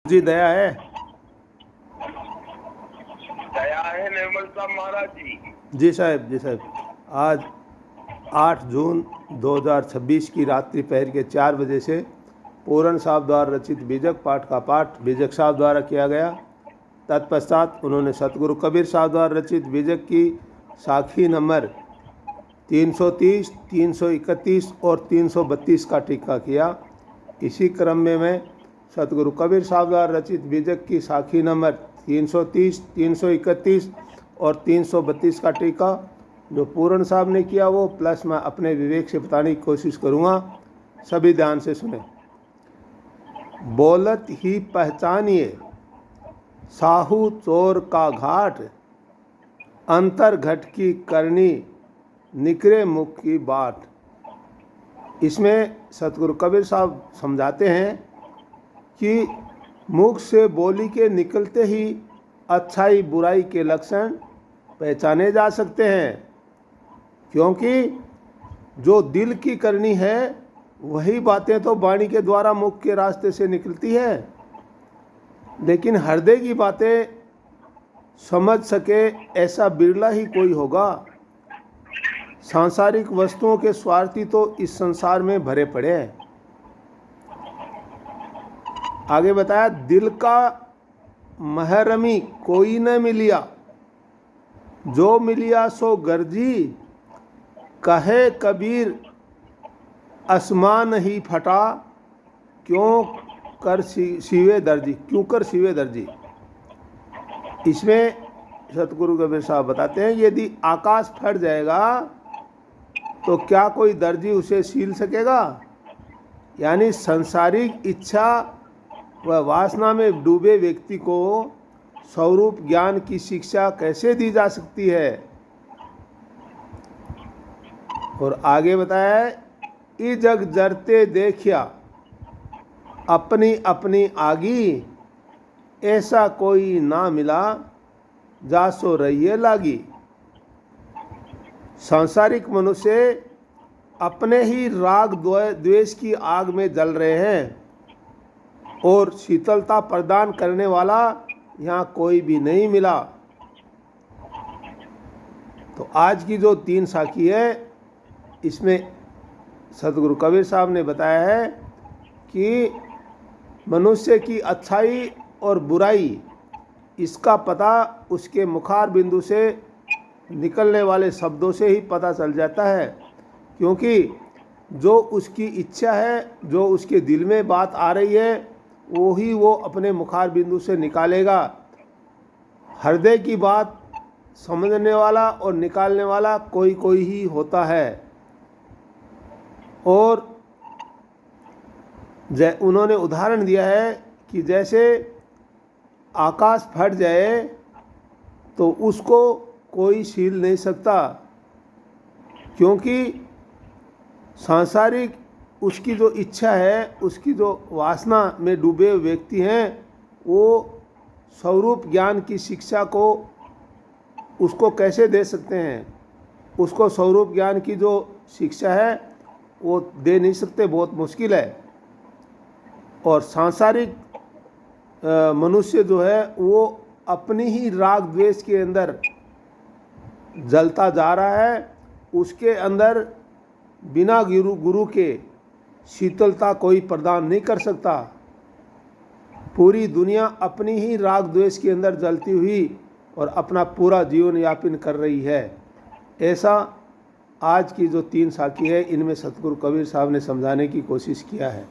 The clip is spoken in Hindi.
जी दया है। दया है निर्मल साहब महाराज जी। जी साहब, जी साहब। आज 8 जून 2026 की रात्रि पहर के 4 बजे से पूरन साहब द्वारा रचित बीजक पाठ का पाठ बीजक साहब द्वारा किया गया। तत्पश्चात उन्होंने सतगुरु कबीर साहब द्वारा रचित बीजक की साखी नंबर 330, 331 और 332 का टीका किया। इसी क्रम में मैं सतगुरु कबीर साहब द्वारा रचित बीजक की साखी नंबर 330, 331 और 332 का टीका जो पूरन साहब ने किया वो प्लस मैं अपने विवेक से बताने की कोशिश करूँगा। सभी ध्यान से सुने। बोलत ही पहचानिए साहू चोर का घाट, अंतर घट की करनी निकरे मुख की बाट। इसमें सतगुरु कबीर साहब समझाते हैं कि मुख से बोली के निकलते ही अच्छाई बुराई के लक्षण पहचाने जा सकते हैं, क्योंकि जो दिल की करनी है वही बातें तो वाणी के द्वारा मुख के रास्ते से निकलती है, लेकिन हृदय की बातें समझ सके ऐसा बिरला ही कोई होगा। सांसारिक वस्तुओं के स्वार्थी तो इस संसार में भरे पड़े हैं। आगे बताया, दिल का महरमी कोई न मिलिया, जो मिलिया सो गर्जी, कहे कबीर आसमान ही फटा, क्यों कर सीवे दर्जी। इसमें सतगुरु कबीर साहब बताते हैं, यदि आकाश फट जाएगा तो क्या कोई दर्जी उसे सील सकेगा। यानी संसारिक इच्छा व वासना में डूबे व्यक्ति को स्वरूप ज्ञान की शिक्षा कैसे दी जा सकती है। और आगे बताया, ई जग जरते देखिया अपनी अपनी आगी, ऐसा कोई ना मिला जासो रहिए लागी। सांसारिक मनुष्य अपने ही राग द्वेष की आग में जल रहे हैं और शीतलता प्रदान करने वाला यहाँ कोई भी नहीं मिला। तो आज की जो 3 साखी है इसमें सतगुरु कबीर साहब ने बताया है कि मनुष्य की अच्छाई और बुराई इसका पता उसके मुखार बिंदु से निकलने वाले शब्दों से ही पता चल जाता है, क्योंकि जो उसकी इच्छा है, जो उसके दिल में बात आ रही है वो ही वो अपने मुखार बिंदु से निकालेगा। हृदय की बात समझने वाला और निकालने वाला कोई कोई ही होता है। और उन्होंने उदाहरण दिया है कि जैसे आकाश फट जाए तो उसको कोई सील नहीं सकता, क्योंकि सांसारिक उसकी जो इच्छा है, उसकी जो वासना में डूबे हुए व्यक्ति हैं वो स्वरूप ज्ञान की शिक्षा को उसको कैसे दे सकते हैं। उसको स्वरूप ज्ञान की जो शिक्षा है वो दे नहीं सकते, बहुत मुश्किल है। और सांसारिक मनुष्य जो है वो अपनी ही राग द्वेष के अंदर जलता जा रहा है। उसके अंदर बिना गुरु के शीतलता कोई प्रदान नहीं कर सकता। पूरी दुनिया अपनी ही राग द्वेष के अंदर जलती हुई और अपना पूरा जीवन यापन कर रही है। ऐसा आज की जो 3 साखी है इनमें सतगुरु कबीर साहब ने समझाने की कोशिश किया है।